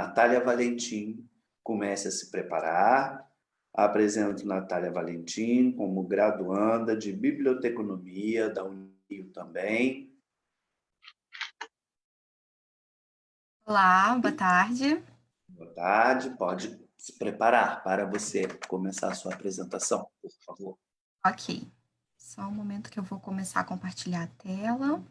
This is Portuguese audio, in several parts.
Natália Valentim comece a se preparar. Apresento Natália Valentim como graduanda de Biblioteconomia da Unirio também. Olá, boa tarde. Boa tarde, pode se preparar para você começar a sua apresentação, por favor. Ok. Só um momento que eu vou começar a compartilhar a tela.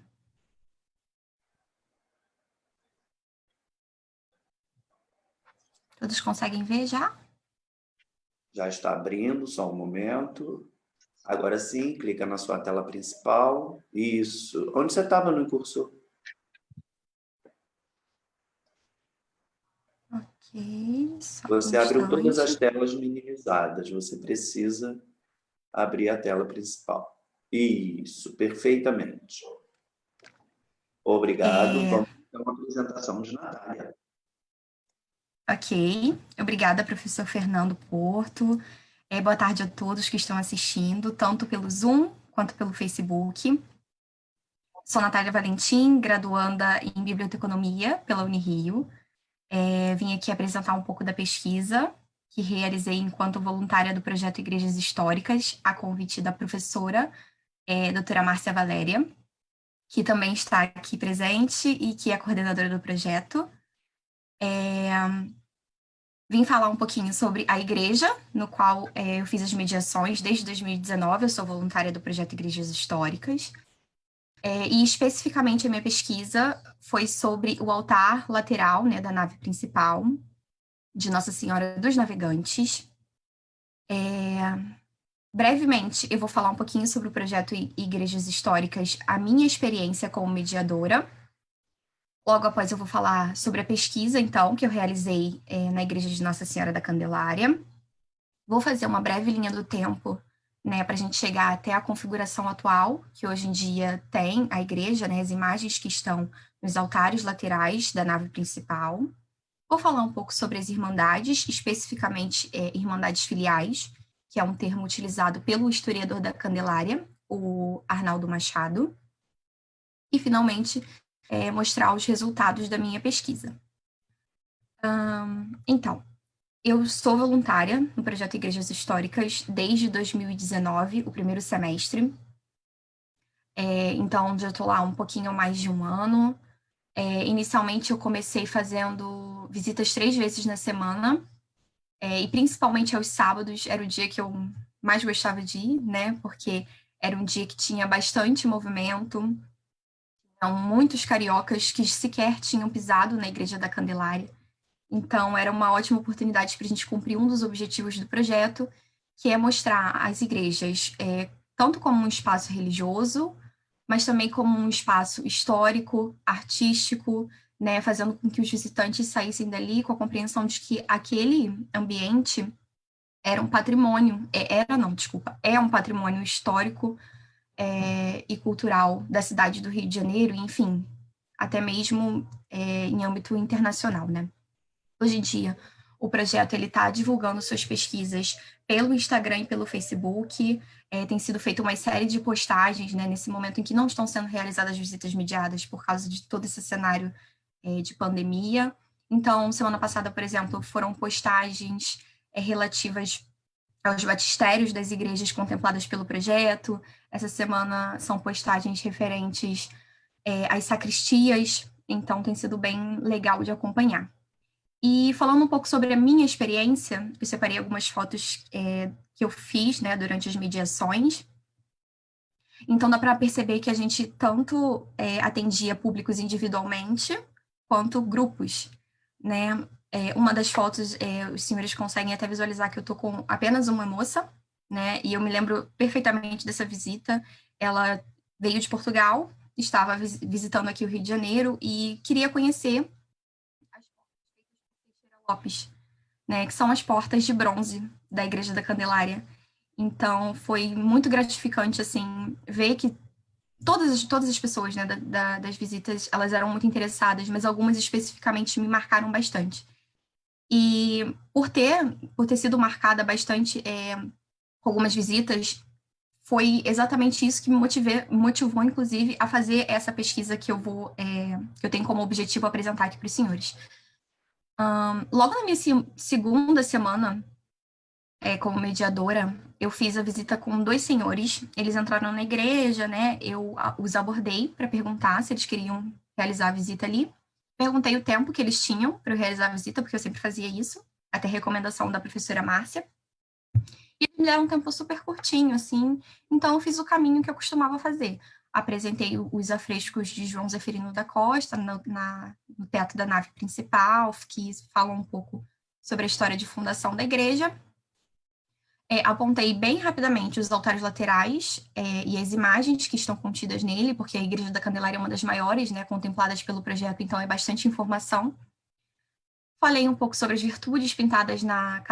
Todos conseguem ver já? Já está abrindo, só um momento. Agora sim, clica na sua tela principal. Isso. Onde você estava no cursor? Ok, só um Você abriu todas as instante. telas minimizadas. Você precisa abrir a tela principal. Isso, perfeitamente. Obrigado. Vamos para uma apresentação de Natália. Ok, obrigada, professor Fernando Porto. Boa tarde a todos que estão assistindo, tanto pelo Zoom quanto pelo Facebook. Sou Natália Valentim, graduanda em Biblioteconomia pela Unirio. Vim aqui apresentar um pouco da pesquisa que realizei enquanto voluntária do projeto Igrejas Históricas, a convite da professora, doutora Márcia Valéria, que também está aqui presente e que é coordenadora do projeto. Vim falar um pouquinho sobre a igreja, no qual eu fiz as mediações desde 2019, eu sou voluntária do projeto Igrejas Históricas. E especificamente a minha pesquisa foi sobre o altar lateral, né, da nave principal, de Nossa Senhora dos Navegantes. Brevemente, eu vou falar um pouquinho sobre o projeto Igrejas Históricas, a minha experiência como mediadora. Logo após, eu vou falar sobre a pesquisa, então, que eu realizei na Igreja de Nossa Senhora da Candelária. Vou fazer uma breve linha do tempo, né, para a gente chegar até a configuração atual, que hoje em dia tem a igreja, né, as imagens que estão nos altares laterais da nave principal. Vou falar um pouco sobre as irmandades, especificamente irmandades filiais, que é um termo utilizado pelo historiador da Candelária, o Arnaldo Machado. E, finalmente, mostrar os resultados da minha pesquisa. Então, eu sou voluntária no projeto Igrejas Históricas desde 2019, o primeiro semestre. Então, já estou lá um pouquinho mais de um ano. Inicialmente, eu comecei fazendo visitas 3 vezes na semana, e principalmente aos sábados, era o dia que eu mais gostava de ir, né? Porque era um dia que tinha bastante movimento, então, muitos cariocas que sequer tinham pisado na Igreja da Candelária. Então, era uma ótima oportunidade para a gente cumprir um dos objetivos do projeto, que é mostrar as igrejas tanto como um espaço religioso, mas também como um espaço histórico, artístico, né, fazendo com que os visitantes saíssem dali com a compreensão de que aquele ambiente era um patrimônio, é um patrimônio histórico e cultural da cidade do Rio de Janeiro, enfim, até mesmo em âmbito internacional, né? Hoje em dia, o projeto ele está divulgando suas pesquisas pelo Instagram e pelo Facebook. Tem sido feita uma série de postagens, né, nesse momento em que não estão sendo realizadas visitas mediadas por causa de todo esse cenário de pandemia. Então, semana passada, por exemplo, foram postagens relativas aos batistérios das igrejas contempladas pelo projeto. Essa semana são postagens referentes às sacristias. Então, tem sido bem legal de acompanhar. E falando um pouco sobre a minha experiência, eu separei algumas fotos que eu fiz, né, durante as mediações. Então, dá para perceber que a gente tanto atendia públicos individualmente, quanto grupos, né? Uma das fotos, os senhores conseguem até visualizar que eu tô com apenas uma moça, né? E eu me lembro perfeitamente dessa visita. Ela veio de Portugal, estava visitando aqui o Rio de Janeiro e queria conhecer as portas feitas por Teixeira Lopes, né, que são as portas de bronze da Igreja da Candelária. Então, foi muito gratificante, assim, ver que todas as pessoas, né, das visitas, elas eram muito interessadas, mas algumas especificamente me marcaram bastante. E por ter sido marcada bastante com algumas visitas, foi exatamente isso que me motivou, inclusive, a fazer essa pesquisa que eu tenho como objetivo apresentar aqui para os senhores. Logo na minha segunda semana, como mediadora, eu fiz a visita com 2 senhores. Eles entraram na igreja, né? Eu os abordei para perguntar se eles queriam realizar a visita ali. Perguntei o tempo que eles tinham para realizar a visita, porque eu sempre fazia isso, até recomendação da professora Márcia. E eles me deram um tempo super curtinho, assim. Então, eu fiz o caminho que eu costumava fazer. Apresentei os afrescos de João Zeferino da Costa no teto da nave principal, que falam um pouco sobre a história de fundação da igreja. Apontei bem rapidamente os altares laterais e as imagens que estão contidas nele, porque a Igreja da Candelária é uma das maiores, né, contempladas pelo projeto, então é bastante informação. Falei um pouco sobre as virtudes pintadas na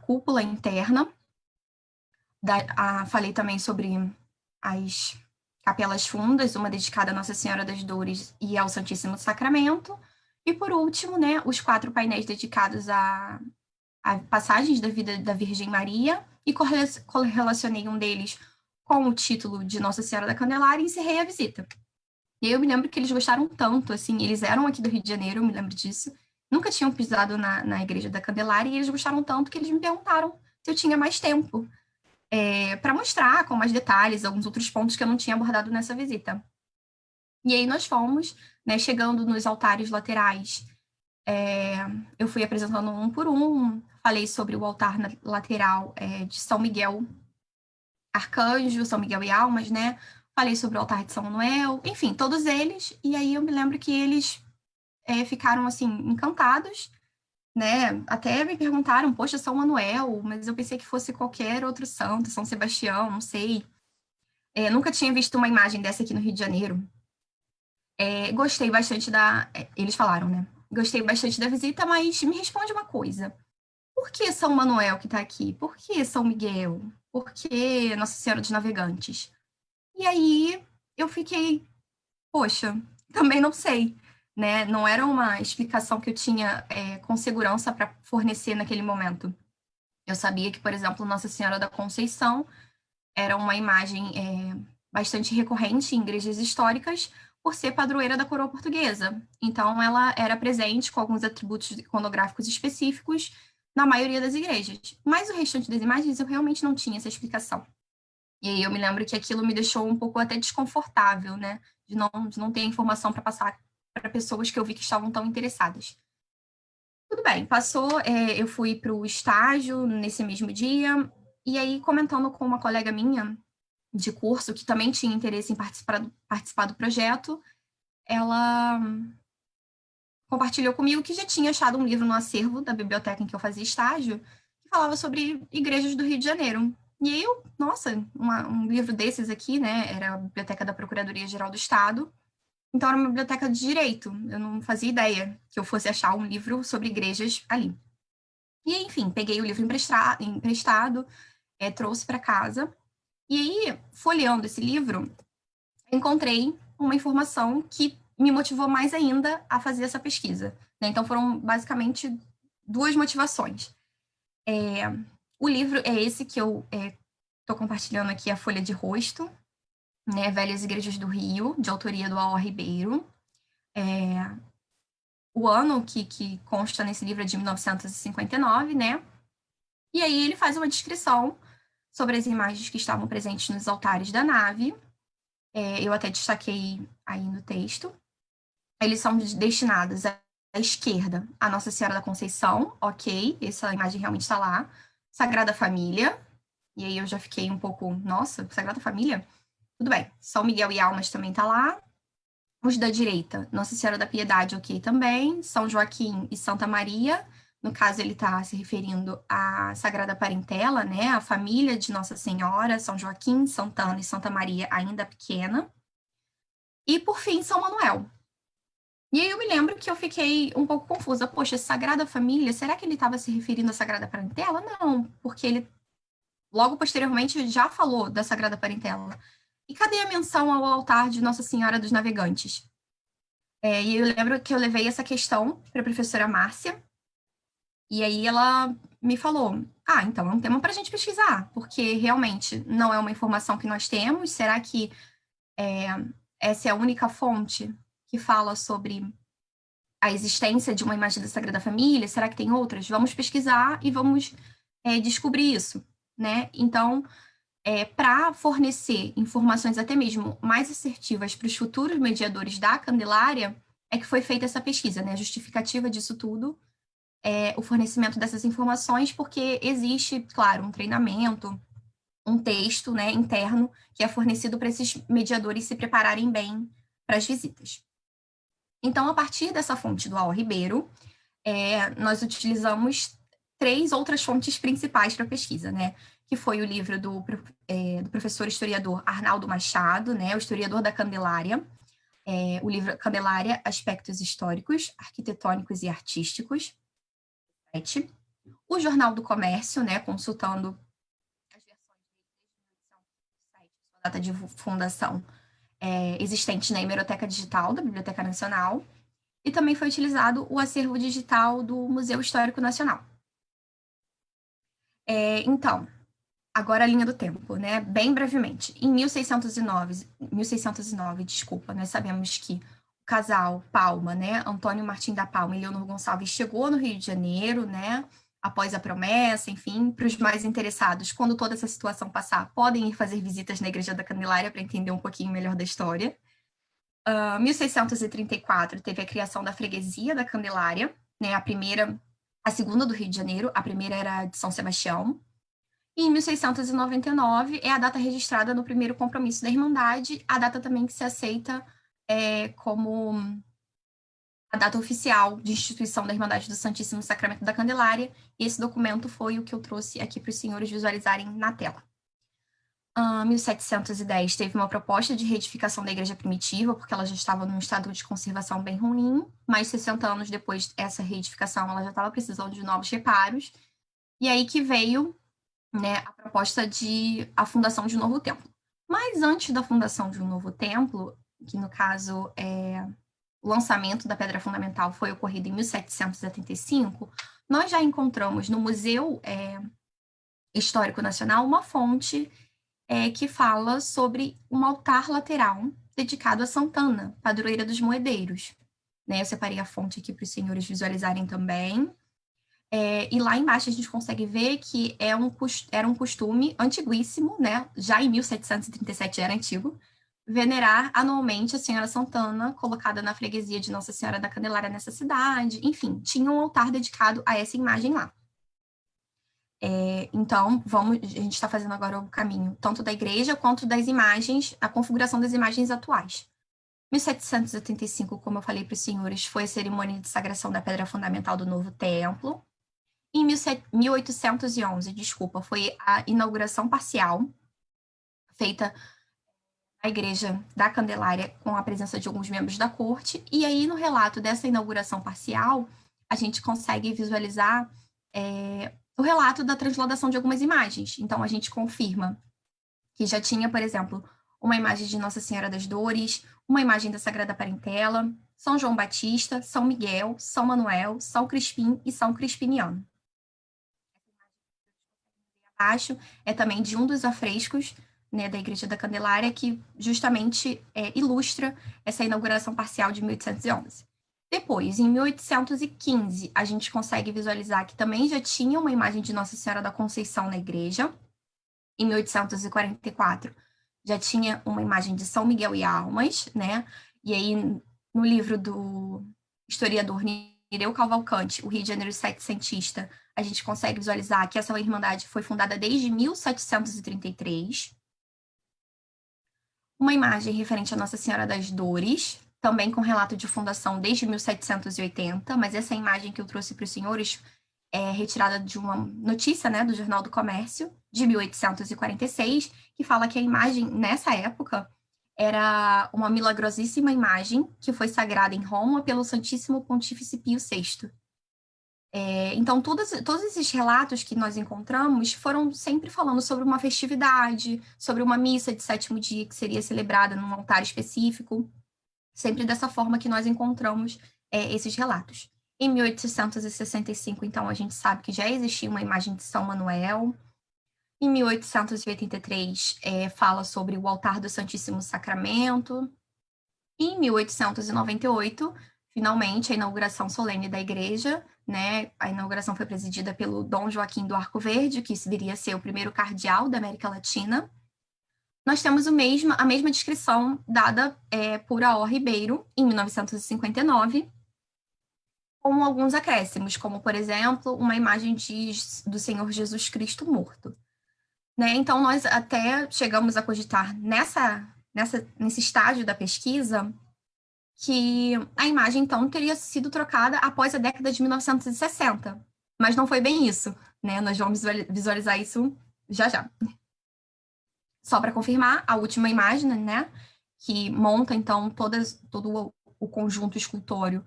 cúpula interna. Falei também sobre as capelas fundas, uma dedicada a Nossa Senhora das Dores e ao Santíssimo Sacramento. E, por último, né, os 4 painéis dedicados a passagens da vida da Virgem Maria e correlacionei um deles com o título de Nossa Senhora da Candelária e encerrei a visita. E aí eu me lembro que eles gostaram tanto, assim, eles eram aqui do Rio de Janeiro, eu me lembro disso, nunca tinham pisado na Igreja da Candelária e eles gostaram tanto que eles me perguntaram se eu tinha mais tempo para mostrar com mais detalhes alguns outros pontos que eu não tinha abordado nessa visita. E aí nós fomos, né, chegando nos altares laterais, eu fui apresentando um por um, falei sobre o altar lateral de São Miguel Arcanjo, São Miguel e Almas, né? Falei sobre o altar de São Manuel, enfim, todos eles. E aí eu me lembro que eles ficaram, assim, encantados, né? Até me perguntaram, poxa, São Manuel, mas eu pensei que fosse qualquer outro santo, São Sebastião, não sei. Nunca tinha visto uma imagem dessa aqui no Rio de Janeiro. Gostei bastante eles falaram, né? Gostei bastante da visita, mas me responde uma coisa. Por que São Manuel que está aqui? Por que São Miguel? Por que Nossa Senhora dos Navegantes? E aí eu fiquei, poxa, também não sei, né? Não era uma explicação que eu tinha com segurança para fornecer naquele momento. Eu sabia que, por exemplo, Nossa Senhora da Conceição era uma imagem bastante recorrente em igrejas históricas por ser padroeira da coroa portuguesa. Então, ela era presente com alguns atributos iconográficos específicos na maioria das igrejas. Mas o restante das imagens eu realmente não tinha essa explicação. E aí eu me lembro que aquilo me deixou um pouco até desconfortável, né? De não ter informação para passar para pessoas que eu vi que estavam tão interessadas. Tudo bem, passou, eu fui para o estágio nesse mesmo dia, e aí comentando com uma colega minha de curso, que também tinha interesse em participar do projeto, ela compartilhou comigo que já tinha achado um livro no acervo da biblioteca em que eu fazia estágio, que falava sobre igrejas do Rio de Janeiro. E aí eu, nossa, um livro desses aqui, né, era a biblioteca da Procuradoria-Geral do Estado, então era uma biblioteca de direito, eu não fazia ideia que eu fosse achar um livro sobre igrejas ali. E enfim, peguei o livro emprestado, trouxe para casa, e aí, folheando esse livro, encontrei uma informação que me motivou mais ainda a fazer essa pesquisa, né? Então foram basicamente 2 motivações. O livro é esse que eu estou compartilhando aqui, a folha de rosto, né? Velhas Igrejas do Rio, de autoria do A.O. Ribeiro. O ano que consta nesse livro é de 1959, né? E aí ele faz uma descrição sobre as imagens que estavam presentes nos altares da nave. Eu até destaquei aí no texto. Eles são destinados à esquerda a Nossa Senhora da Conceição, ok, essa imagem realmente está lá. Sagrada Família, e aí eu já fiquei um pouco, nossa, Sagrada Família? Tudo bem. São Miguel e Almas também tá lá. Os da direita, Nossa Senhora da Piedade, ok, também. São Joaquim e Santa Maria. No caso, ele está se referindo à Sagrada Parentela, né? A família de Nossa Senhora, São Joaquim, Santana e Santa Maria, ainda pequena. E, por fim, São Manuel. E aí eu me lembro que eu fiquei um pouco confusa. Poxa, Sagrada Família, será que ele estava se referindo à Sagrada Parentela? Não, porque ele, logo posteriormente, já falou da Sagrada Parentela. E cadê a menção ao altar de Nossa Senhora dos Navegantes? E eu lembro que eu levei essa questão para a professora Márcia, e aí ela me falou, então é um tema para a gente pesquisar, porque realmente não é uma informação que nós temos, será que essa é a única fonte que fala sobre a existência de uma imagem da Sagrada Família? Será que tem outras? Vamos pesquisar e vamos descobrir isso, né? Então, para fornecer informações até mesmo mais assertivas para os futuros mediadores da Candelária, é que foi feita essa pesquisa, né? A justificativa disso tudo é o fornecimento dessas informações, porque existe, claro, um treinamento, um texto, né, interno que é fornecido para esses mediadores se prepararem bem para as visitas. Então, a partir dessa fonte do Al Ribeiro, nós utilizamos 3 outras fontes principais para a pesquisa, né? Que foi o livro do professor historiador Arnaldo Machado, né? O historiador da Candelária, o livro Candelária, Aspectos Históricos, Arquitetônicos e Artísticos, o Jornal do Comércio, né? Consultando as versões dele, sua data de fundação, existente na Hemeroteca Digital da Biblioteca Nacional, e também foi utilizado o acervo digital do Museu Histórico Nacional. Então, agora a linha do tempo, né? Bem brevemente. Em 1609, nós sabemos que o casal Palma, né? Antônio Martim da Palma e Leonor Gonçalves chegou no Rio de Janeiro, né? Após a promessa, enfim, para os mais interessados, quando toda essa situação passar, podem ir fazer visitas na Igreja da Candelária para entender um pouquinho melhor da história. 1634 teve a criação da freguesia da Candelária, né? A segunda do Rio de Janeiro, a primeira era de São Sebastião. E em 1699 é a data registrada no primeiro compromisso da Irmandade, a data também que se aceita como a data oficial de instituição da Irmandade do Santíssimo Sacramento da Candelária, e esse documento foi o que eu trouxe aqui para os senhores visualizarem na tela. 1710 teve uma proposta de reedificação da igreja primitiva, porque ela já estava num estado de conservação bem ruim, mas 60 anos depois dessa reedificação, ela já estava precisando de novos reparos, e aí que veio, né, a proposta de a fundação de um novo templo. Mas antes da fundação de um novo templo, que no caso o lançamento da pedra fundamental foi ocorrido em 1775, nós já encontramos no Museu Histórico Nacional uma fonte que fala sobre um altar lateral dedicado a Santana, padroeira dos moedeiros. Né, eu separei a fonte aqui para os senhores visualizarem também. E lá embaixo a gente consegue ver que era um costume antiguíssimo, né? Já em 1737 era antigo, venerar anualmente a Senhora Santana, colocada na freguesia de Nossa Senhora da Candelária nessa cidade. Enfim, tinha um altar dedicado a essa imagem lá. Então, a gente está fazendo agora o caminho tanto da igreja quanto das imagens, a configuração das imagens atuais. 1785, como eu falei para os senhores, foi a cerimônia de sagração da pedra fundamental do novo templo. Em 1811, foi a inauguração parcial, feita na Igreja da Candelária, com a presença de alguns membros da corte, e aí no relato dessa inauguração parcial, a gente consegue visualizar o relato da transladação de algumas imagens. Então, a gente confirma que já tinha, por exemplo, uma imagem de Nossa Senhora das Dores, uma imagem da Sagrada Parentela, São João Batista, São Miguel, São Manuel, São Crispim e São Crispiniano. Abaixo é também de um dos afrescos, né, da Igreja da Candelária, que justamente ilustra essa inauguração parcial de 1811. Depois, em 1815, a gente consegue visualizar que também já tinha uma imagem de Nossa Senhora da Conceição na igreja. Em 1844, já tinha uma imagem de São Miguel e Almas, né? E aí, no livro do historiador Nereu Cavalcante, O Rio de Janeiro Setecentista, a gente consegue visualizar que essa irmandade foi fundada desde 1733. Uma imagem referente a Nossa Senhora das Dores, também com relato de fundação desde 1780, mas essa imagem que eu trouxe para os senhores é retirada de uma notícia, né, do Jornal do Comércio, de 1846, que fala que a imagem, nessa época, era uma milagrosíssima imagem que foi sagrada em Roma pelo Santíssimo Pontífice Pio VI. Então, todos esses relatos que nós encontramos foram sempre falando sobre uma festividade, sobre uma missa de sétimo dia que seria celebrada num altar específico, sempre dessa forma que nós encontramos esses relatos. Em 1865, então, a gente sabe que já existia uma imagem de São Manuel. Em 1883, fala sobre o altar do Santíssimo Sacramento. E em 1898, finalmente, a inauguração solene da igreja, né? A inauguração foi presidida pelo Dom Joaquim do Arco Verde, que viria a ser o primeiro cardeal da América Latina. Nós temos a mesma descrição dada por A.O. Ribeiro, em 1959, com alguns acréscimos, como, por exemplo, uma imagem do Senhor Jesus Cristo morto. Né? Então, nós até chegamos a cogitar nesse estágio da pesquisa que a imagem, então, teria sido trocada após a década de 1960. Mas não foi bem isso, né? Nós vamos visualizar isso já já. Só para confirmar, a última imagem, né? Que monta, então, todo o conjunto escultório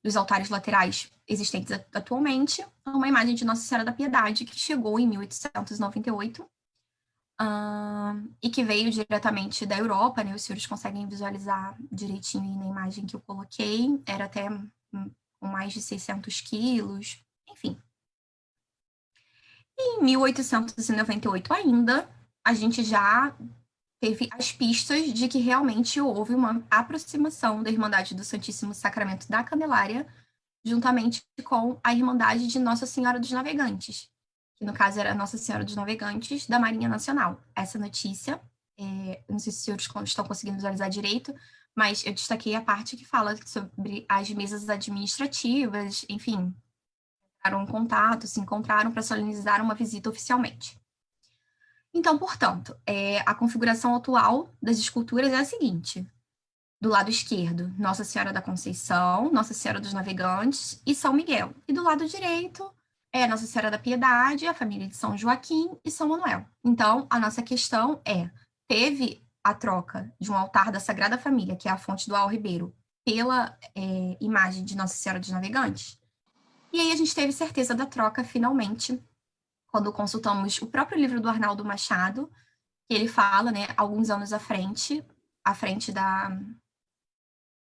dos altares laterais existentes atualmente, é uma imagem de Nossa Senhora da Piedade, que chegou em 1898, e que veio diretamente da Europa, né? Os senhores conseguem visualizar direitinho aí na imagem que eu coloquei, era até com mais de 600 quilos, enfim. E em 1898 ainda, a gente já teve as pistas de que realmente houve uma aproximação da Irmandade do Santíssimo Sacramento da Candelária, juntamente com a Irmandade de Nossa Senhora dos Navegantes, que no caso era Nossa Senhora dos Navegantes da Marinha Nacional. Essa notícia, não sei se os senhores estão conseguindo visualizar direito, mas eu destaquei a parte que fala sobre as mesas administrativas, enfim, entraram em contato, se encontraram para solenizar uma visita oficialmente. Então, portanto, a configuração atual das esculturas é a seguinte: do lado esquerdo, Nossa Senhora da Conceição, Nossa Senhora dos Navegantes e São Miguel. E do lado direito é Nossa Senhora da Piedade, a família de São Joaquim e São Manuel. Então, a nossa questão teve a troca de um altar da Sagrada Família, que é a fonte do A.O. Ribeiro, pela imagem de Nossa Senhora dos Navegantes? E aí a gente teve certeza da troca, finalmente, quando consultamos o próprio livro do Arnaldo Machado, que ele fala, né, alguns anos à frente da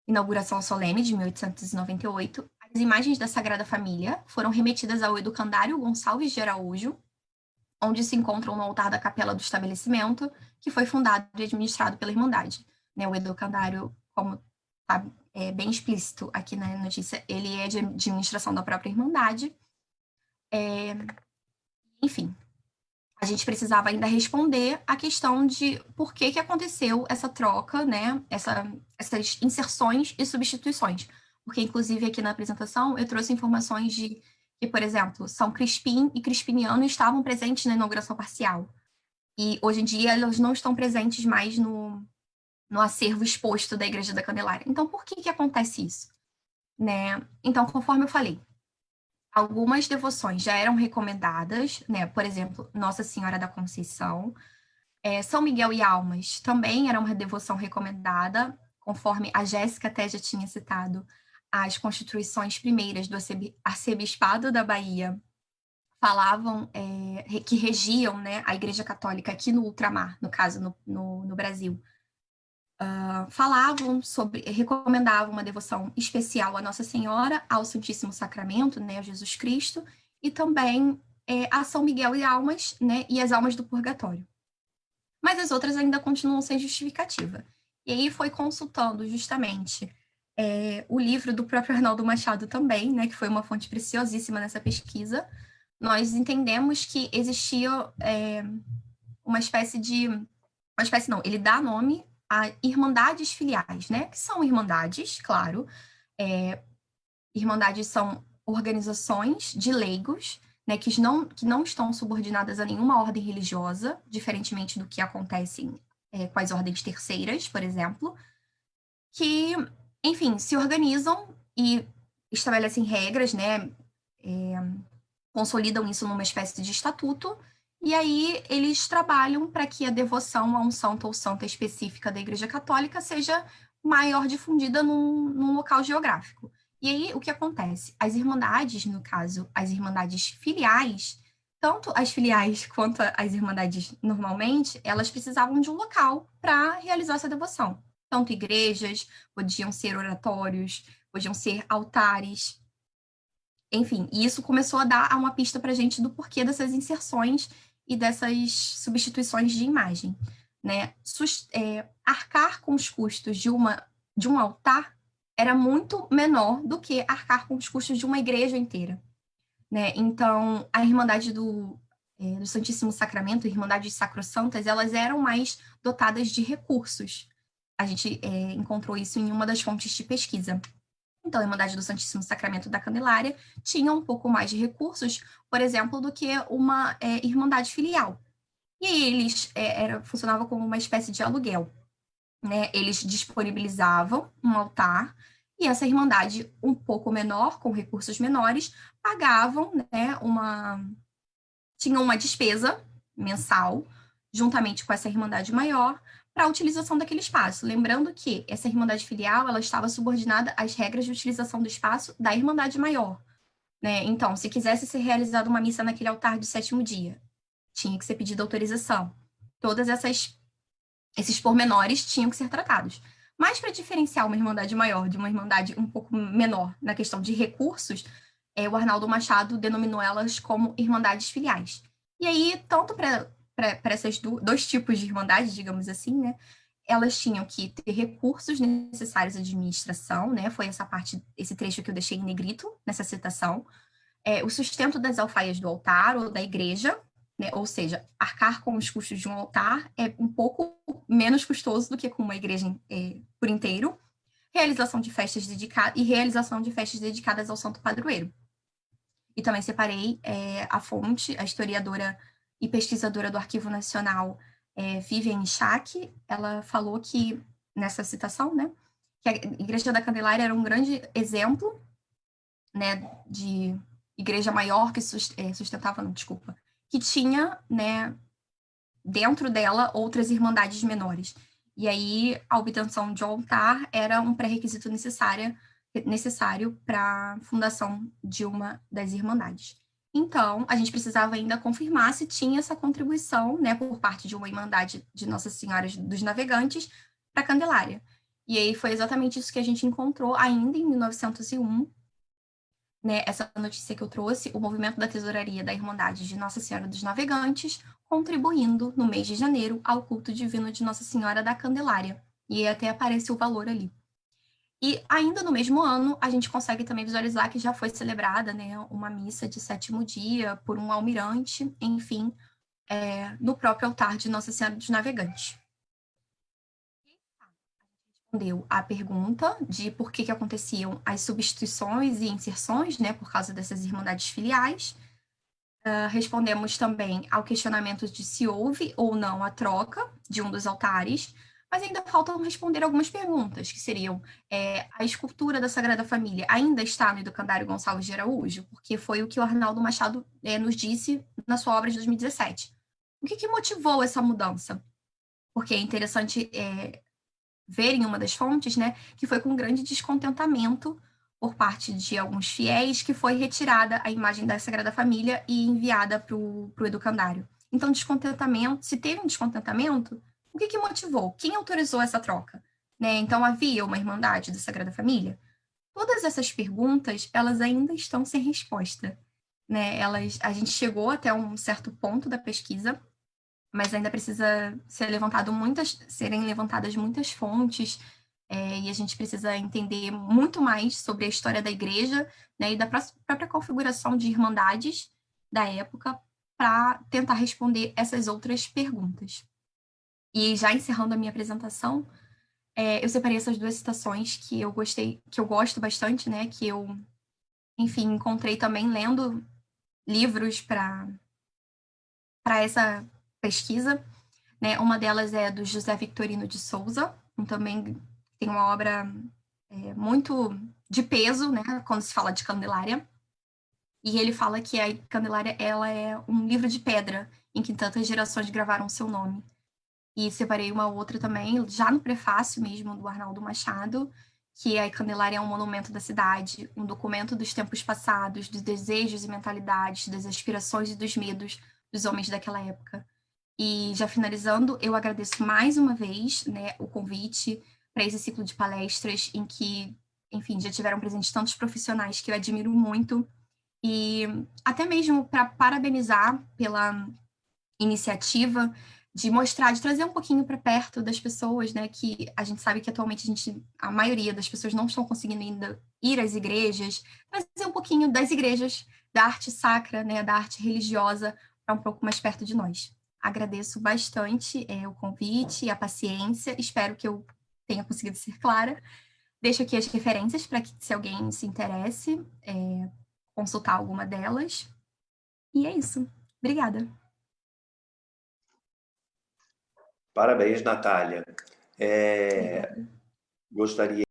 inauguração solene de 1898, as imagens da Sagrada Família foram remetidas ao educandário Gonçalves de Araújo, onde se encontram no altar da capela do estabelecimento, que foi fundado e administrado pela Irmandade. Né, o educandário, como está bem explícito aqui na notícia, ele é de administração da própria Irmandade. Enfim, a gente precisava ainda responder a questão de por que aconteceu essa troca, né? Essas inserções e substituições. Porque, inclusive, aqui na apresentação, eu trouxe informações de que, por exemplo, São Crispim e Crispiniano estavam presentes na inauguração parcial. E, hoje em dia, eles não estão presentes mais no acervo exposto da Igreja da Candelária. Então, por que acontece isso? Né? Então, conforme eu falei, algumas devoções já eram recomendadas, né? Por exemplo, Nossa Senhora da Conceição. São Miguel e Almas também era uma devoção recomendada, conforme a Jéssica até já tinha citado, as constituições primeiras do arcebispado da Bahia falavam que regiam, né, a Igreja Católica aqui no ultramar, no caso no Brasil. Recomendavam uma devoção especial à Nossa Senhora, ao Santíssimo Sacramento, né, a Jesus Cristo, e também a São Miguel e Almas, né, e as almas do purgatório. Mas as outras ainda continuam sem justificativa. E aí foi consultando justamente o livro do próprio Arnaldo Machado também, né, que foi uma fonte preciosíssima nessa pesquisa. Nós entendemos que existia uma espécie não, ele dá nome a irmandades filiais, né, que são irmandades, claro. Irmandades são organizações de leigos, né, que não estão subordinadas a nenhuma ordem religiosa, diferentemente do que acontece com as ordens terceiras, por exemplo, que, enfim, se organizam e estabelecem regras, né, consolidam isso numa espécie de estatuto, e aí eles trabalham para que a devoção a um santo ou santa específica da Igreja Católica seja maior difundida num local geográfico. E aí, o que acontece? As irmandades, no caso, as irmandades filiais, tanto as filiais quanto as irmandades normalmente, elas precisavam de um local para realizar essa devoção. Tanto igrejas, podiam ser oratórios, podiam ser altares, enfim. E isso começou a dar uma pista para a gente do porquê dessas inserções e dessas substituições de imagem. Né? Arcar com os custos de um altar era muito menor do que arcar com os custos de uma igreja inteira, né? Então, a Irmandade do Santíssimo Sacramento, a Irmandade de Sacrossantas, elas eram mais dotadas de recursos. A gente encontrou isso em uma das fontes de pesquisa. Então, a Irmandade do Santíssimo Sacramento da Candelária tinha um pouco mais de recursos, por exemplo, do que uma Irmandade filial. E aí eles funcionavam como uma espécie de aluguel, né? Eles disponibilizavam um altar e essa Irmandade um pouco menor, com recursos menores, pagavam, né, tinham uma despesa mensal, juntamente com essa Irmandade maior, para a utilização daquele espaço. Lembrando que essa Irmandade filial, ela estava subordinada às regras de utilização do espaço da Irmandade maior, né? Então, se quisesse ser realizada uma missa naquele altar de sétimo dia, tinha que ser pedida autorização. Todas esses pormenores tinham que ser tratados. Mas para diferenciar uma Irmandade maior de uma Irmandade um pouco menor na questão de recursos, o Arnaldo Machado denominou elas como Irmandades filiais. E aí, tanto para esses dois tipos de irmandades, digamos assim, né, elas tinham que ter recursos necessários à administração, né, foi essa parte, esse trecho que eu deixei em negrito nessa citação, o sustento das alfaias do altar ou da igreja, né, ou seja, arcar com os custos de um altar é um pouco menos custoso do que com uma igreja por inteiro, realização de festas dedicadas ao santo padroeiro. E também separei a fonte, a historiadora e pesquisadora do Arquivo Nacional, Vivian Schack, ela falou que, nessa citação, né, que a Igreja da Candelária era um grande exemplo, né, de igreja maior que sustentava, não, desculpa, que tinha, né, dentro dela outras irmandades menores. E aí a obtenção de altar era um pré-requisito necessário para a fundação de uma das irmandades. Então, a gente precisava ainda confirmar se tinha essa contribuição, né, por parte de uma irmandade de Nossa Senhora dos Navegantes para a Candelária. E aí foi exatamente isso que a gente encontrou ainda em 1901, né, essa notícia que eu trouxe, o movimento da tesouraria da Irmandade de Nossa Senhora dos Navegantes, contribuindo no mês de janeiro ao culto divino de Nossa Senhora da Candelária. E até aparece o valor ali. E ainda no mesmo ano, a gente consegue também visualizar que já foi celebrada, né, uma missa de sétimo dia por um almirante, enfim, no próprio altar de Nossa Senhora dos Navegantes. Respondeu a pergunta de por que aconteciam as substituições e inserções, né, por causa dessas irmandades filiais. Respondemos também ao questionamento de se houve ou não a troca de um dos altares, mas ainda faltam responder algumas perguntas, que seriam, a escultura da Sagrada Família ainda está no Educandário Gonçalves de Araújo? Porque foi o que o Arnaldo Machado nos disse na sua obra de 2017. O que motivou essa mudança? Porque é interessante ver em uma das fontes, né, que foi com grande descontentamento por parte de alguns fiéis que foi retirada a imagem da Sagrada Família e enviada para o educandário. Então, descontentamento, se teve um descontentamento, o que motivou? Quem autorizou essa troca? Né? Então, havia uma irmandade da Sagrada Família? Todas essas perguntas, elas ainda estão sem resposta. Né? A gente chegou até um certo ponto da pesquisa, mas ainda precisa serem levantadas muitas fontes, e a gente precisa entender muito mais sobre a história da igreja, né, e da própria configuração de irmandades da época para tentar responder essas outras perguntas. E já encerrando a minha apresentação, eu separei essas duas citações que eu gosto bastante, né, que eu, enfim, encontrei também lendo livros para essa pesquisa, né? Uma delas é do José Victorino de Souza, também tem uma obra muito de peso, né, quando se fala de Candelária. E ele fala que a Candelária ela é um livro de pedra em que tantas gerações gravaram seu nome. E separei uma outra também, já no prefácio mesmo do Arnaldo Machado, que a Candelária é um monumento da cidade, um documento dos tempos passados, dos desejos e mentalidades, das aspirações e dos medos dos homens daquela época. E já finalizando, eu agradeço mais uma vez, né, o convite para esse ciclo de palestras em que, enfim, já tiveram presentes tantos profissionais que eu admiro muito e até mesmo para parabenizar pela iniciativa, de mostrar, de trazer um pouquinho para perto das pessoas, né? Que a gente sabe que atualmente a maioria das pessoas não estão conseguindo ainda ir às igrejas, trazer um pouquinho das igrejas, da arte sacra, né? Da arte religiosa, para um pouco mais perto de nós. Agradeço bastante o convite, a paciência, espero que eu tenha conseguido ser clara. Deixo aqui as referências para que, se alguém se interesse, consultar alguma delas. E é isso. Obrigada. Parabéns, Natália. Obrigada. Gostaria